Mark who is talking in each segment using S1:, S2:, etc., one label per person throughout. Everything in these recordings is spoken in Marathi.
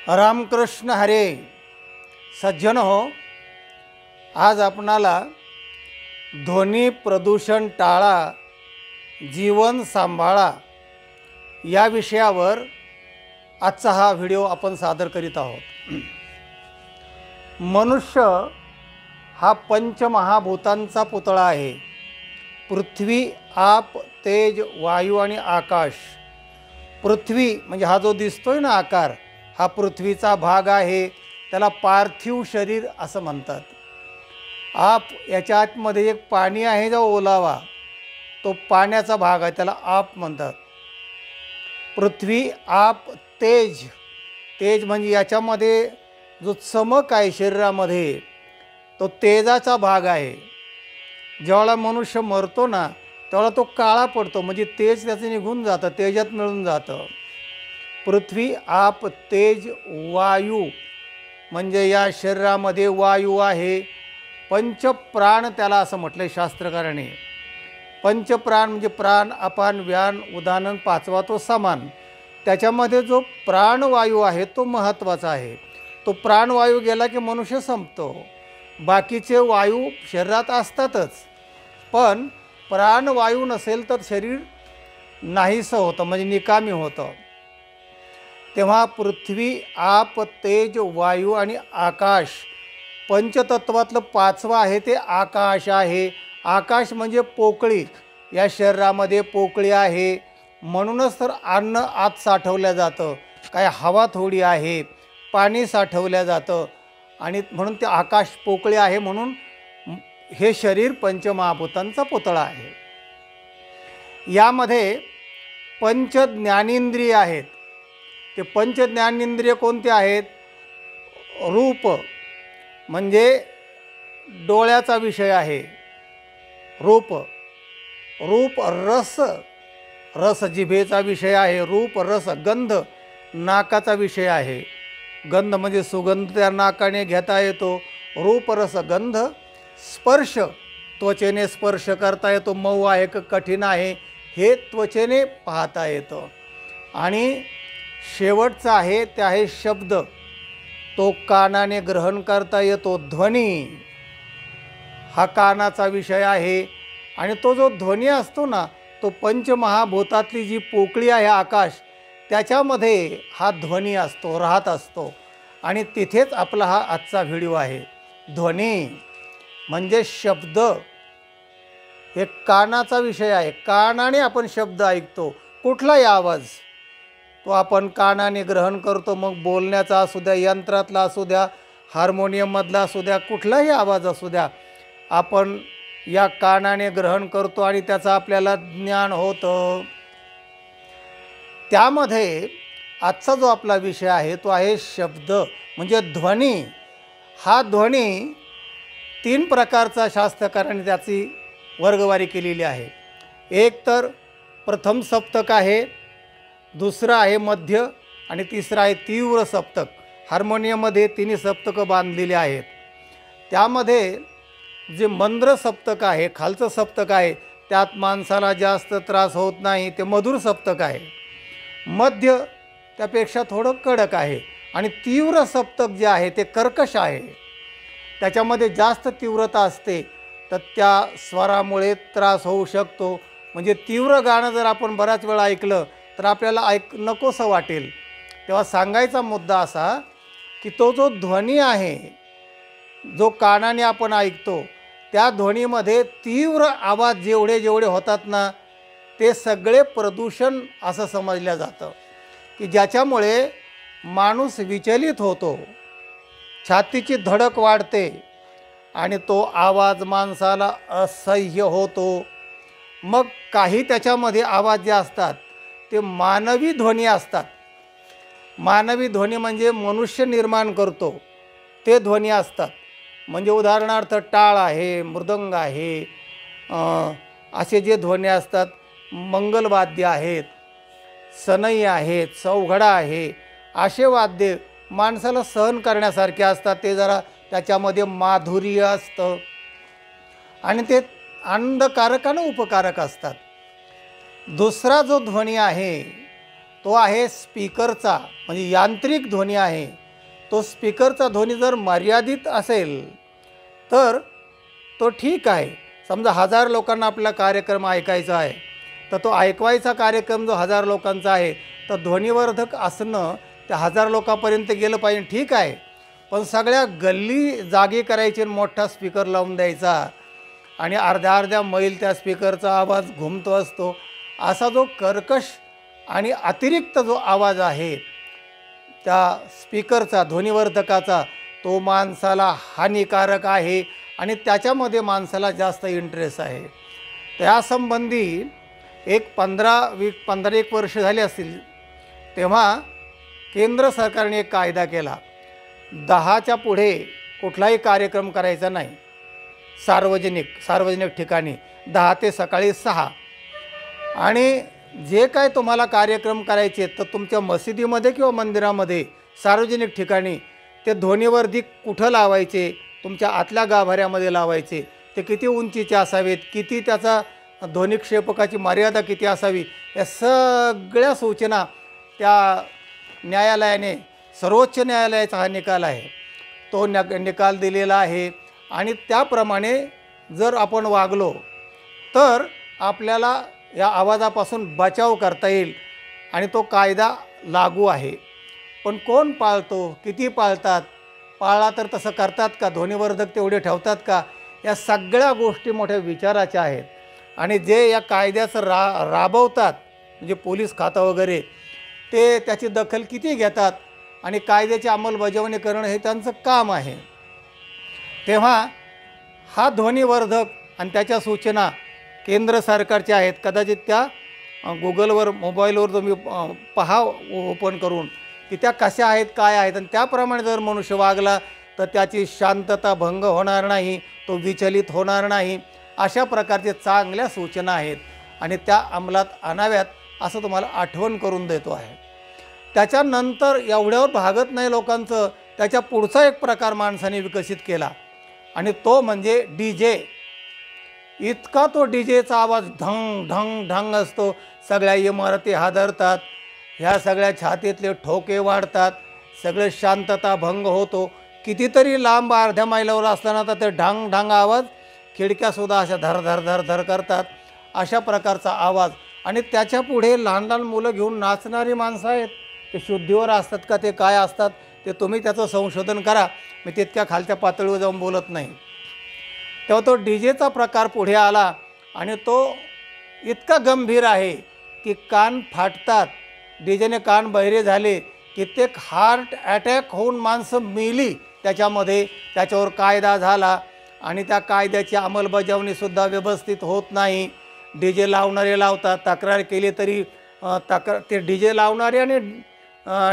S1: रामकृष्ण हरे. सज्जन हो, आज आपणाला ध्वनी प्रदूषण टाळा, जीवन सांभाळा या विषयावर आजचा हा व्हिडिओ आपण सादर करीत आहोत. मनुष्य हा पंचमहाभूतांचा पुतळा आहे. पृथ्वी, आप, तेज, वायू आणि आकाश. पृथ्वी म्हणजे हा जो दिसतोय ना आकार, हा पृथ्वीचा भाग आहे. त्याला पार्थिव शरीर असं म्हणतात. आप याच्या आतमध्ये एक पाणी आहे जो ओलावा, तो पाण्याचा भाग आहे, त्याला आप म्हणतात. पृथ्वी, आप, तेज. तेज म्हणजे याच्यामध्ये जो चमक आहे शरीरामध्ये, तो तेजाचा भाग आहे. जेव्हा मनुष्य मरतो ना, तेव्हा तो काळा पडतो, म्हणजे तेज त्याचं निघून जातं, तेजात मिळून जातं. पृथ्वी, आप, तेज, वायू म्हणजे या शरीरामध्ये वायू आहे. पंचप्राण त्याला असं म्हटलं शास्त्रकाराने. पंचप्राण म्हणजे प्राण, अपान, व्यान, उदानन, पाचवा तो समान. त्याच्यामध्ये जो प्राणवायू आहे तो महत्त्वाचा आहे. तो प्राणवायू गेला की मनुष्य संपतो. बाकीचे वायू शरीरात असतातच, पण प्राणवायू नसेल तर शरीर नाहीसं होतं, म्हणजे निकामी होतं. तेव्हा पृथ्वी, आप, तेज, वायू आणि आकाश, पंचतत्वातलं पाचवं आहे ते आकाश आहे. आकाश म्हणजे पोकळी. या शरीरामध्ये पोकळी आहे, म्हणूनच तर अन्न आत साठवलं जातं. काय हवा थोडी आहे, पाणी साठवलं जातं, आणि म्हणून ते आकाश पोकळी आहे. म्हणून हे शरीर पंचमहाभूतांचा पुतळा आहे. यामध्ये पंच ज्ञानेंद्रिय आहेत. ते पंच ज्ञानेंद्रिय कोणते आहेत? रूप म्हणजे डोळ्याचा विषय आहे. रूप. रूप, रस. रस जिभेचा विषय आहे. रूप, रस. गंध नाकाचा विषय आहे. गंध म्हणजे सुगंध त्या नाकाने घेता येतो. रूप, रस, गंध. स्पर्श, त्वचेने स्पर्श करता येतो. मऊ आहे का कठीण आहे हे त्वचेने पाहता येतं. आणि शेवटचा आहे ते आहे शब्द. तो कानाने ग्रहण करता येतो. ध्वनी हा कानाचा विषय आहे. आणि तो जो ध्वनी असतो ना, तो पंचमहाभूतातली जी पोकळी आहे आकाश, त्याच्यामध्ये हा ध्वनी असतो, राहत असतो. आणि तिथेच आपला हा आजचा व्हिडिओ आहे. ध्वनी म्हणजे शब्द. हे कानाचा विषय आहे. कानाने आपण शब्द ऐकतो. कुठलाही आवाज तो आपण कानाने ग्रहण करतो. मग बोलण्याचा असू द्या, यंत्रातला असू द्या, हार्मोनियममधला असू द्या, कुठलाही आवाज असू द्या, आपण या कानाने ग्रहण करतो आणि त्याचं आपल्याला ज्ञान होतं. त्यामध्ये आजचा जो आपला विषय आहे तो आहे शब्द म्हणजे ध्वनी. हा ध्वनी 3 प्रकारचा शास्त्रकारांनी त्याची वर्गवारी केलेली आहे. एक तर प्रथम सप्तक आहे, दुसरं आहे मध्य, आणि तिसरं आहे तीव्र सप्तक. हार्मोनियममध्ये 3 सप्तकं बांधलेली आहेत. त्यामध्ये जे मंद्र सप्तक आहे, खालचं सप्तक आहे, त्यात माणसाला जास्त त्रास होत नाही, ते मधुर सप्तक आहे. मध्य त्यापेक्षा थोडं कडक आहे. आणि तीव्र सप्तक जे आहे ते कर्कश आहे. त्याच्यामध्ये जास्त तीव्रता असते, तर त्या स्वरामुळे त्रास होऊ शकतो. म्हणजे तीव्र गाणं जर आपण बऱ्याच वेळा ऐकलं तर आपल्याला नकोसं वाटेल. तेव्हा सांगायचा मुद्दा असा की तो जो ध्वनी आहे, जो कानाने आपण ऐकतो, त्या ध्वनीमध्ये तीव्र आवाज जेवढे जेवढे होतात ना, ते सगळे प्रदूषण असं समजलं जातं, की ज्याच्यामुळे माणूस विचलित होतो, छातीची धडक वाढते आणि तो आवाज माणसाला असह्य होतो. मग काही त्याच्यामध्ये आवाज जे असतात ते मानवी ध्वनी असतात. मानवी ध्वनी म्हणजे मनुष्य निर्माण करतो ते ध्वनी असतात. म्हणजे उदाहरणार्थ टाळ आहे, मृदंग आहे, असे जे ध्वनी असतात, मंगलवाद्य आहेत, सनई आहेत, चौघडा आहे, असे वाद्य माणसाला सहन करण्यासारखे असतात. ते जरा त्याच्यामध्ये माधुर्य असतं आणि ते आनंदकारक आणि उपकारक असतात. दुसरा जो ध्वनी आहे तो आहे स्पीकरचा, म्हणजे यांत्रिक ध्वनी आहे. तो स्पीकरचा ध्वनी जर मर्यादित असेल तर तो ठीक आहे. समजा 1000 लोकांना आपला कार्यक्रम ऐकायचा आहे, तर तो ऐकवायचा कार्यक्रम जो 1000 लोकांचा आहे, तर ध्वनिवर्धक असणं त्या 1000 लोकांपर्यंत गेलं पाहिजे, ठीक आहे. पण सगळ्या गल्ली जागी करायची, मोठा स्पीकर लावून द्यायचा आणि अर्ध्या अर्ध्या मैल त्या स्पीकरचा आवाज घुमतो असतो, असा जो कर्कश आणि अतिरिक्त जो आवाज आहे त्या स्पीकरचा, ध्वनिवर्धकाचा, तो माणसाला हानिकारक आहे आणि त्याच्यामध्ये माणसाला जास्त इंटरेस्ट आहे. त्यासंबंधी एक 15-1 वर्ष झाली असतील, तेव्हा केंद्र सरकारने एक कायदा केला. 10च्या पुढे कुठलाही कार्यक्रम करायचा नाही सार्वजनिक ठिकाणी, 10 ते सकाळी 6. आणि जे काय तुम्हाला कार्यक्रम करायचे तर तुमच्या मशिदीमध्ये किंवा मंदिरामध्ये, सार्वजनिक ठिकाणी ते ध्वनिवर्धक कुठं लावायचे, तुमच्या आतल्या गाभाऱ्यामध्ये लावायचे, ते किती उंचीचे असावेत, किती त्याचा ध्वनिक्षेपकाची मर्यादा किती असावी, या सगळ्या सूचना त्या न्यायालयाने, सर्वोच्च न्यायालयाचा हा निकाल आहे, तो निकाल दिलेला आहे. आणि त्याप्रमाणे जर आपण वागलो तर आपल्याला या आवाजापासून बचाव करता येईल आणि तो कायदा लागू आहे. पण कोण पाळतो, किती पाळतात, पाळला तर तसं करतात का, ध्वनिवर्धक तेवढे ठेवतात का, या सगळ्या गोष्टी मोठ्या विचाराच्या आहेत. आणि जे या कायद्याचं राबवतात, म्हणजे पोलीस खातं वगैरे, ते त्याची दखल किती घेतात आणि कायद्याची अंमलबजावणी करणं हे त्यांचं काम आहे. तेव्हा हा ध्वनिवर्धक आणि त्याच्या सूचना केंद्र सरकारच्या आहेत. कदाचित त्या गुगलवर, मोबाईलवर तुम्ही पहा ओपन करून की त्या कशा आहेत, काय आहेत, आणि त्याप्रमाणे जर मनुष्य वागला तर त्याची शांतता भंग होणार नाही, तो विचलित होणार नाही. अशा प्रकारचे चांगल्या सूचना आहेत आणि त्या अंमलात आणाव्यात असं तुम्हाला आठवण करून देतो आहे. त्याच्यानंतर एवढ्यावर भागत नाही लोकांचं, त्याच्या पुढचा एक प्रकार माणसाने विकसित केला आणि तो म्हणजे DJ. इतका तो DJचा आवाज ढंग ढंग ढंग असतो, सगळ्या इमारती हादरतात, ह्या सगळ्या छातीतले ठोके वाढतात, सगळं शांतता भंग होतो. कितीतरी लांब अर्ध्या मैलावर असताना तर ते ढंग ढंग आवाज, खिडक्यासुद्धा अशा धर धर धर धर करतात, अशा प्रकारचा आवाज. आणि त्याच्या पुढे लहान लहान मुलं घेऊन नाचणारी माणसं आहेत. ते शुद्धीवर असतात का, ते काय असतात, ते तुम्ही त्याचं संशोधन करा, मी तितक्या खालच्या पातळीवर जाऊन बोलत नाही. तेव्हा तो DJचा प्रकार पुढे आला आणि तो इतका गंभीर आहे की कान फाटतात, DJने कान बहिरे झाले, कित्येक हार्ट अटॅक होऊन माणसं मेली त्याच्यामध्ये. त्याच्यावर कायदा झाला आणि त्या कायद्याची अंमलबजावणीसुद्धा व्यवस्थित होत नाही. DJ लावणारे लावतात, तक्रार केली तरी ते DJ लावणारे आणि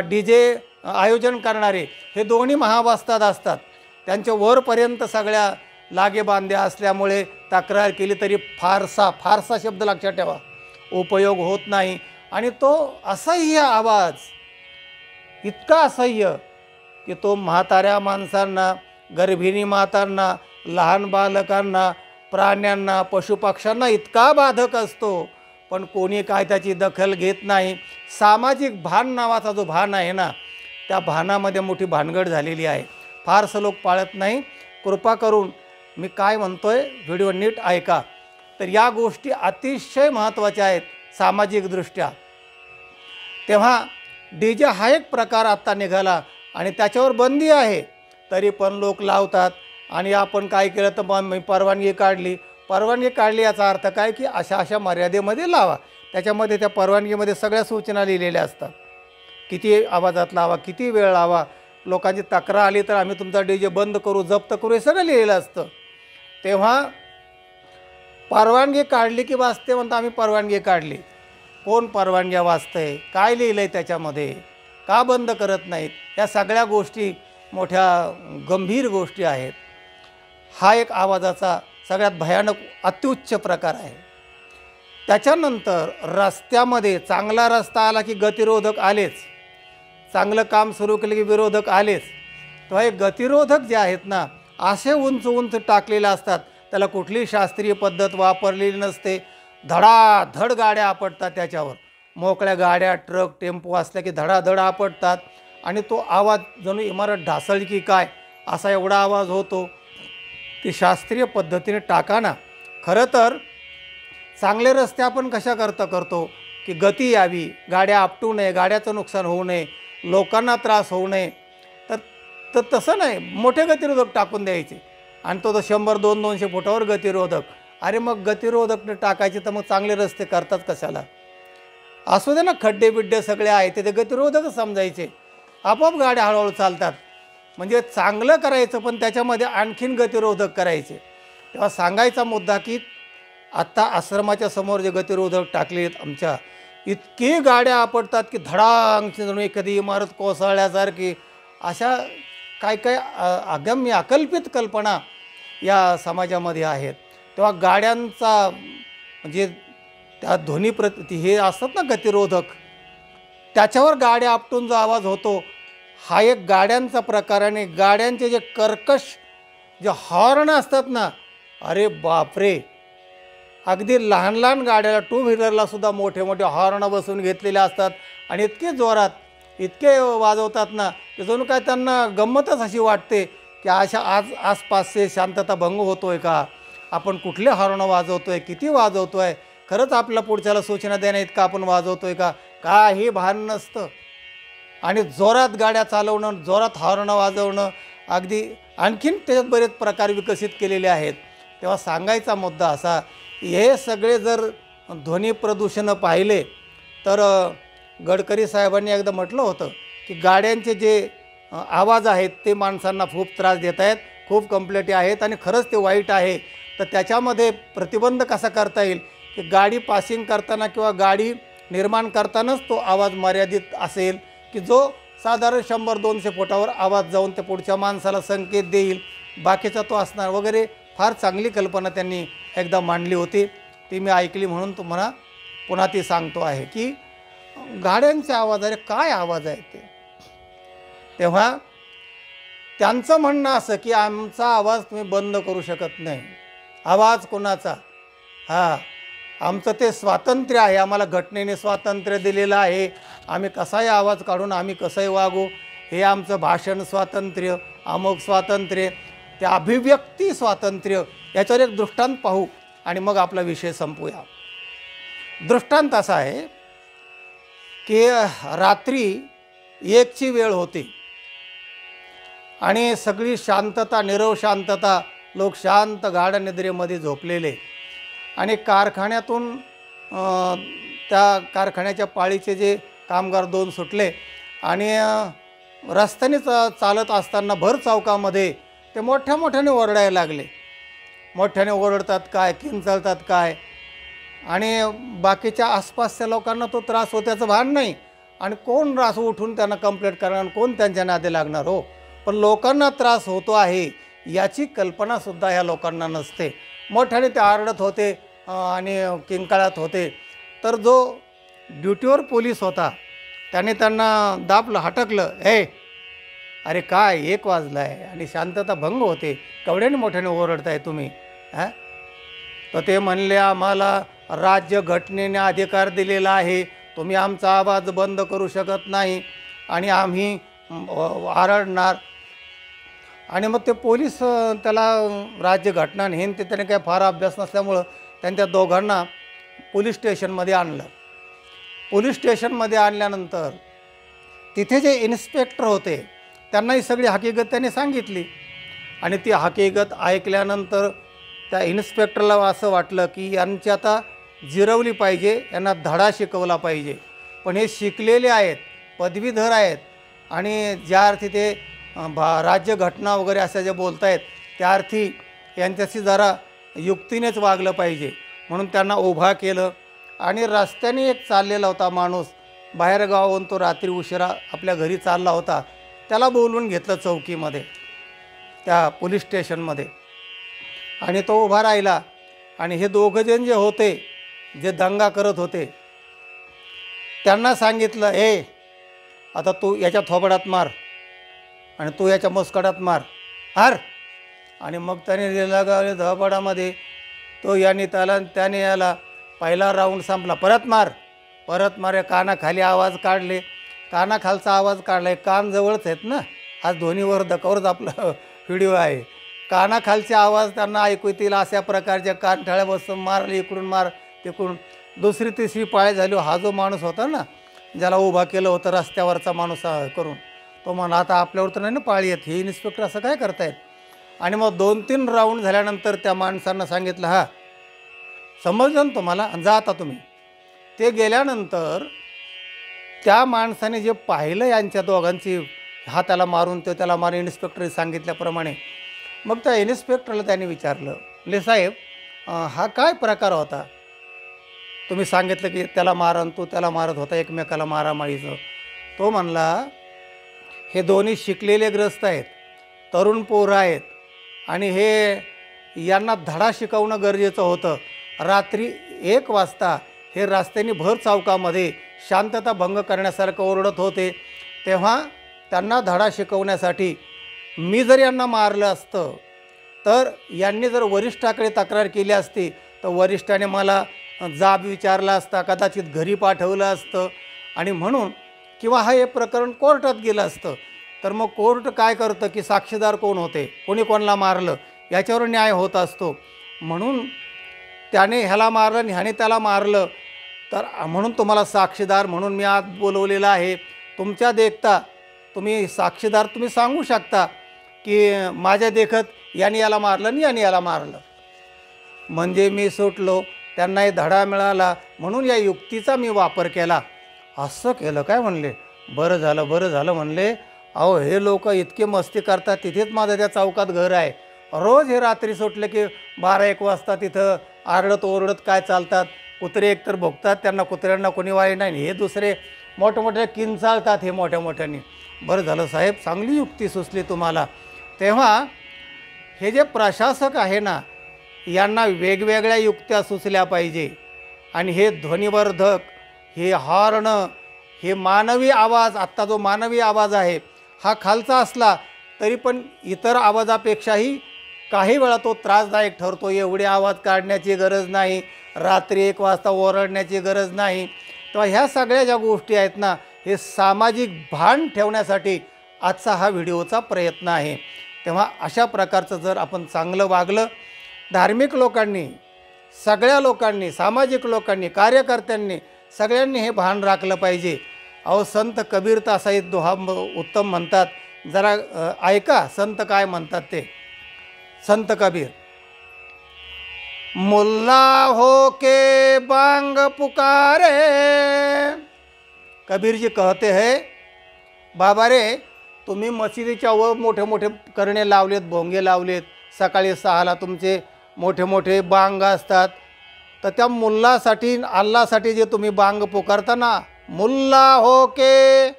S1: DJ आयोजन करणारे हे दोन्ही महावस्ताद असतात. त्यांच्या वरपर्यंत सगळ्या लागेबांध्या असल्यामुळे तक्रार केली तरी फारसा शब्द लक्षात ठेवा, उपयोग होत नाही. आणि तो असह्य आवाज, इतका असह्य की तो म्हाताऱ्या माणसांना, गर्भिणी मातांना, लहान बालकांना, प्राण्यांना, पशुपक्ष्यांना इतका बाधक असतो, पण कोणी काय त्याची दखल घेत नाही. सामाजिक भान नावाचा जो भान आहे ना, त्या भानामध्ये मोठी भानगड झालेली आहे. फारसं लोक पाळत नाही. कृपा करून मी काय म्हणतोय व्हिडिओ नीट ऐका. तर या गोष्टी अतिशय महत्त्वाच्या आहेत सामाजिकदृष्ट्या. तेव्हा DJ हा एक प्रकार आत्ता निघाला आणि त्याच्यावर बंदी आहे, तरी पण लोक लावतात. आणि आपण काय केलं तर मी परवानगी काढली याचा अर्थ काय की अशा मर्यादेमध्ये लावा. त्याच्यामध्ये त्या परवानगीमध्ये सगळ्या सूचना लिहिलेल्या असतात, किती आवाजात लावा, किती वेळ लावा, लोकांची तक्रार आली तर आम्ही तुमचा DJ बंद करू, जप्त करू, हे सगळं लिहिलेलं असतं. तेव्हा परवानगी काढली की वाचते म्हणता आम्ही परवानगी काढली. कोण परवानग्या वाचतंय, काय लिहिलं आहे त्याच्यामध्ये, का बंद करत नाहीत, या सगळ्या गोष्टी मोठ्या गंभीर गोष्टी आहेत. हा एक आवाजाचा सगळ्यात भयानक अत्युच्च प्रकार आहे. त्याच्यानंतर रस्त्यामध्ये चांगला रस्ता आला की गतिरोधक आलेच, चांगलं काम सुरू केलं की विरोधक आलेच. तेव्हा हे गतिरोधक जे आहेत ना, असे उंच टाकलेले असतात, त्याला कुठलीही शास्त्रीय पद्धत वापरलेली नसते, धडाधड गाड्या आपटतात त्याच्यावर. मोकळ्या गाड्या ट्रक टेम्पो असल्या की धडाधड आपटतात आणि तो आवाज जणू इमारत ढासळली की काय असा एवढा आवाज होतो. ती शास्त्रीय पद्धतीने टाका ना. खरं तर चांगले रस्ते आपण कशा करतो की गती यावी, गाड्या आपटू नये, गाड्याचं नुकसान होऊ नये, लोकांना त्रास होऊ नये. तर तर तसं नाही, मोठे गतिरोधक टाकून द्यायचे आणि तो 100-200 फुटावर गतिरोधक. अरे मग गतिरोधक टाकायचे तर मग चांगले रस्ते करतात कशाला? असू दे ना, खड्डे बिड्डे सगळे आहेत ते गतिरोधकच समजायचे, आपोआप गाड्या हळूहळू चालतात. म्हणजे चांगलं करायचं पण त्याच्यामध्ये आणखीन गतिरोधक करायचे. तेव्हा सांगायचा मुद्दा की आत्ता आश्रमाच्या समोर जे गतिरोधक टाकले आहेत आमच्या, इतकी गाड्या आपटतात की धडांगची जणू एखादी इमारत कोसळल्यासारखी. अशा काय काय अगम्य अकल्पित कल्पना या समाजामध्ये आहेत. तेव्हा गाड्यांचा म्हणजे त्या ध्वनी हे असतात ना गतिरोधक, त्याच्यावर गाड्या आपटून जो आवाज होतो हा एक गाड्यांचा प्रकार. आणि गाड्यांचे जे कर्कश जे हॉर्न असतात ना, अरे बापरे, अगदी लहान लहान गाड्याला टू व्हीलरला सुद्धा मोठे मोठे हॉर्न बसून घेतलेले असतात आणि इतके जोरात इतके वाजवतात ना की जणू काय त्यांना गंमतच अशी वाटते की अशा आसपासचे शांतता भंग होतोय का, आपण कुठले हॉर्न वाजवतोय, किती वाजवतोय, खरंच आपल्या पुढच्याला सूचना देण्यात का आपण वाजवतोय का, काही भान नसतं. आणि जोरात गाड्या चालवणं, जोरात हॉर्न वाजवणं, अगदी आणखीन त्याच्यात बरेच प्रकार विकसित केलेले आहेत. तेव्हा सांगायचा मुद्दा असा, हे सगळे जर ध्वनी प्रदूषण पाहिले तर गडकरी साहेबांनी एकदा म्हटलं होतं की गाड्यांचे जे आवाज आहेत ते माणसांना खूप त्रास देत आहेत, खूप कंप्लेंटी आहेत आणि खरंच ते वाईट आहे. तर त्याच्यामध्ये प्रतिबंध कसा करता येईल की गाडी पासिंग करताना किंवा गाडी निर्माण करतानाच तो आवाज मर्यादित असेल की जो साधारण 100-200 फुटावर आवाज जाऊन त्या पुढच्या माणसाला संकेत देईल, बाकीचा तो असणार वगैरे. फार चांगली कल्पना त्यांनी एकदा मांडली होती, ती मी ऐकली म्हणून तुम्हाला पुन्हा ती सांगतो आहे की गाड्यांचे आवाज, अरे काय आवाज आहे ते. तेव्हा त्यांचं म्हणणं असं की आमचा आवाज तुम्ही बंद करू शकत नाही. आवाज कोणाचा? आमचं ते स्वातंत्र्य आहे, आम्हाला घटनेने स्वातंत्र्य दिलेलं आहे, आम्ही कसाही आवाज काढून आम्ही कसंही वागू, हे आमचं भाषण स्वातंत्र्य, अमुक स्वातंत्र्य, ते अभिव्यक्ती स्वातंत्र्य. याच्यावर एक दृष्टांत पाहू आणि मग आपला विषय संपूया. दृष्टांत असा आहे की रात्री 1ची वेळ होती आणि सगळी शांतता, नीरव शांतता, लोक शांत गाढ निद्रेमध्ये झोपलेले आणि कारखान्यातून त्या कारखान्याच्या पाळीचे जे कामगार 2 सुटले आणि रस्त्याने चालत असताना भर चौकामध्ये ते मोठ्याने ओरडायला लागले. मोठ्याने ओरडतात काय, किंचाळतात काय, आणि बाकीच्या आसपासच्या लोकांना तो त्रास होत्याचं भान नाही. आणि कोण असं उठून त्यांना कंप्लेंट करणार, कोण त्यांच्या नादी लागणार हो. पण लोकांना त्रास होतो आहे याची कल्पनासुद्धा ह्या लोकांना नसते. मोठ्याने ते आरडत होते आणि किंकाळत होते. तर जो ड्युटीवर पोलीस होता त्याने त्यांना दाबलं, हटकलं, अरे काय 1 वाजला आहे आणि शांतता भंग होते, केवढ्याने मोठ्याने ओरडताय तुम्ही? तर ते म्हणले, आम्हाला राज्य घटनेने अधिकार दिलेला आहे, तुम्ही आमचा आवाज बंद करू शकत नाही आणि आम्ही आरडणार. आणि मग ते पोलीस त्याला राज्यघटना हे ते त्याने काही फार अभ्यास नसल्यामुळं त्यांच्या दोघांना पोलीस स्टेशनमध्ये आणलं. पोलीस स्टेशनमध्ये आणल्यानंतर तिथे जे इन्स्पेक्टर होते त्यांना ही सगळी हकीकत त्यांनी सांगितली. आणि ती हकीकत ऐकल्यानंतर त्या इन्स्पेक्टरला असं वाटलं की यांची आता जिरवली पाहिजे, यांना धडा शिकवला पाहिजे. पण हे शिकलेले आहेत, पदवीधर आहेत आणि ज्या अर्थी ते राज्यघटना वगैरे असं जे बोलत आहेत त्या अर्थी यांच्याशी जरा युक्तीनेच वागलं पाहिजे. म्हणून त्यांना उभा केलं आणि रस्त्याने एक चाललेला होता माणूस, बाहेर गावाहून तो रात्री उशिरा आपल्या घरी चालला होता, त्याला बोलवून घेतलं चौकीमध्ये, त्या पोलीस स्टेशनमध्ये. आणि तो उभा राहिला आणि हे दोघंजण जे होते, जे दंगा करत होते, त्यांना सांगितलं, आता तू याच्या थोबडात मार आणि तू याच्या मुस्कडात मार, आणि मग त्याने दिला थोबडामध्ये, तो याने त्याला त्याने याला, पहिला राऊंड संपला, परत मार, परत मारे कानाखाली आवाज काढले, कानाखालचा आवाज काढला, कान जवळच आहेत ना, आज ध्वनीवर्धकावरच आपला व्हिडिओ आहे. कानाखालचे आवाज त्यांना ऐकू येतील अशा प्रकारच्या कानठळ्या बसून मारले, इकडून मार तिकडून. दुसरी तिसरी पाळी झाली. हा जो माणूस होता ना, ज्याला उभा केलं होतं रस्त्यावरचा माणूस करून, तो म्हणा आता आपल्यावर तर नाही ना पाळी येत, हे इन्स्पेक्टर असं काय करतायत. आणि मग 2-3 राऊंड झाल्यानंतर त्या माणसांना सांगितलं, हा समजलं ना तुम्हाला, जा आता तुम्ही. ते गेल्यानंतर त्या माणसाने जे पाहिलं यांच्या दोघांची, हा त्याला मारून तो त्याला मारून, इन्स्पेक्टरने सांगितल्याप्रमाणे, मग त्या इन्स्पेक्टरला त्याने विचारलं, ले साहेब हा काय प्रकार होता, तुम्ही सांगितलं की त्याला मारण, तो त्याला मारत होता, एकमेकाला मारामारीचं. तो म्हणला, हे दोन्ही शिकलेले ग्रस्त आहेत, तरुण पोरं आहेत, आणि हे यांना धडा शिकवणं गरजेचं होतं. रात्री 1 वाजता हे रस्त्याने भर चौकामध्ये शांतता भंग करण्यासारखं ओरडत होते. तेव्हा त्यांना धडा शिकवण्यासाठी मी जर यांना मारलं असतं तर यांनी जर वरिष्ठाकडे तक्रार केली असती तर वरिष्ठाने मला जाब विचारला असता, कदाचित घरी पाठवलं असतं, आणि म्हणून किंवा हे प्रकरण कोर्टात गेलं असतं. तर मग कोर्ट काय करतं की साक्षीदार कोण होते, कोणी कोणाला मारलं याच्यावर न्याय होत असतो. म्हणून त्याने ह्याला मारलं आणि ह्याने त्याला मारलं, तर म्हणून तुम्हाला साक्षीदार म्हणून मी आज बोलवलेलं आहे. तुमच्या देखता तुम्ही साक्षीदार तुम्ही सांगू शकता की माझ्या देखत याने याला मारलं आणि याने याला मारलं. म्हणजे मी सुटलो, त्यांनाही धडा मिळाला, म्हणून या युक्तीचा मी वापर केला. असं केलं काय म्हणले, बरं झालं म्हणले. अहो हे लोक इतके मस्ती करतात, तिथेच माझं त्या चौकात घर आहे. रोज हे रात्री सुटले की 12-1 वाजता तिथं आरडत ओरडत काय चालतात. कुत्रे एकतर भोगतात, त्यांना कुत्र्यांना कोणी वाई नाही, हे दुसरे मोठमोठे किंचाळतात हे मोठ्या मोठ्याने. बरं झालं साहेब, चांगली युक्ती सुचली तुम्हाला. तेव्हा हे जे प्रशासक आहे ना, यांना वेगवेगळ्या युक्त्या सुचल्या पाहिजे. आणि हे ध्वनिवर्धक, हे हॉर्न, हे मानवी आवाज, आत्ता जो मानवी आवाज आहे हा खालचा असला तरी पण इतर आवाजापेक्षाही काही वेळा तो त्रासदायक ठरतो. एवढे आवाज काढण्याची गरज नाही, रात्री 1 वाजता ओरडण्याची गरज नाही. तेव्हा ह्या सगळ्या ज्या गोष्टी आहेत ना, हे सामाजिक भान ठेवण्यासाठी आजचा हा व्हिडिओचा प्रयत्न आहे. तेव्हा अशा प्रकारचं जर आपण चांगलं वागलं, धार्मिक लोकांनी, सगळ्या लोकांनी, सामाजिक लोकांनी, कार्यकर्त्यांनी, सगळ्यांनी हे भान राखलं पाहिजे. अहो संत कबीर तर असा एक दोहा उत्तम म्हणतात, जरा ऐका संत काय म्हणतात ते. संत कबीर, मुल्ला हो के बांग पुकारे, कबीर जी कहते हैं, बाबा रे तुम्ही मशिदीच्या वर मोठे मोठे करणे लावलेत, भोंगे लावलेत, सकाळी 6ला तुमचे मोठे मोठे बांग असतात, तर त्या मुल्लासाठी अल्लासाठी जे तुम्ही बांग पुकारता ना, मुल्ला हो के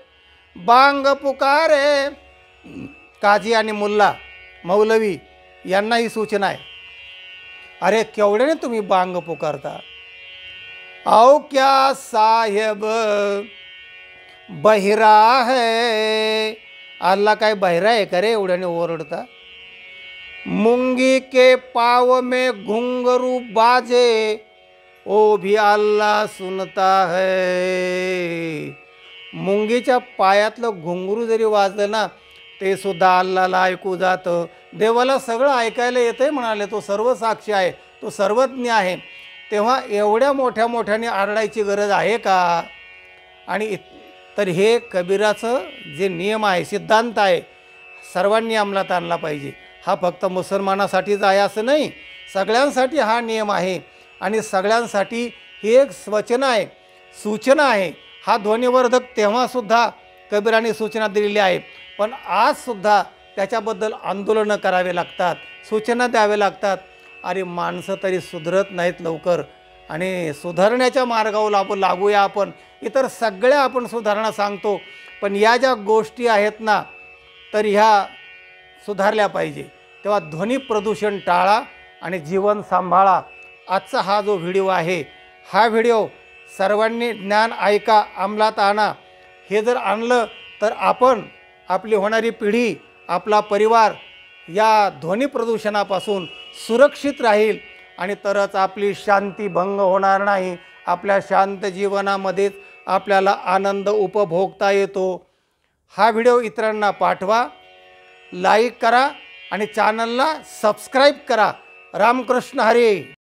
S1: बांग पुकारे, काजी आणि मुल्ला मौलवी यांना ही सूचना आहे. अरे केवढ्याने तुम्ही बांग पुकारता. औ क्या साहेब बहिरा है, अल्लाह काय बहिरा आहे का रे एवढ्याने ओरडता. मुंगी के पाव में घुंघरू बाजे, ओ भी अल्लाह सुनता है. मुंगीच्या पायातलं घुंगरू जरी वाजलं ना, ते सुद्धा अल्लाहला ऐकू जातं. देवाला सगळं ऐकायला येतंय म्हणाले, तो सर्व साक्षी आहे, तो सर्वज्ञ आहे. तेव्हा एवढ्या मोठ्या मोठ्याने आरडायची गरज आहे का. आणि तर हे कबीराचं जे नियम आहे, सिद्धांत आहे, सर्वांनी अंमलात आणला पाहिजे. हा फक्त मुसलमानासाठीच आहे असं नाही, सगळ्यांसाठी हा नियम आहे. आणि सगळ्यांसाठी ही एक वचन आहे, सूचना आहे. हा ध्वनिवर्धक तेव्हासुद्धा कबीराने सूचना दिलेली आहे, पण आजसुद्धा त्याच्याबद्दल आंदोलनं करावे लागतात, सूचना द्यावे लागतात. अरे माणसं तरी सुधरत नाहीत लवकर, आणि सुधारण्याच्या मार्गावर लागूया आपण. इतर सगळ्या आपण सुधारणा सांगतो, पण या ज्या गोष्टी आहेत ना, तर ह्या सुधारल्या पाहिजे. तेव्हा ध्वनी प्रदूषण टाळा आणि जीवन सांभाळा. आजचा हा जो व्हिडिओ आहे, हा व्हिडिओ सर्वांनी ज्ञान ऐका, अंमलात आणा. हे जर आणलं तर आपण, आपली होणारी पिढी, आपला परिवार या ध्वनी प्रदूषणापासून सुरक्षित राहील, आणि तरच आपली शांती भंग होणार नाही, आपल्या शांत जीवनामध्येच आपल्याला आनंद उपभोगता येतो। हा व्हिडिओ इतरांना पाठवा, लाईक करा आणि चॅनलला सबस्क्राईब करा। रामकृष्ण हरी।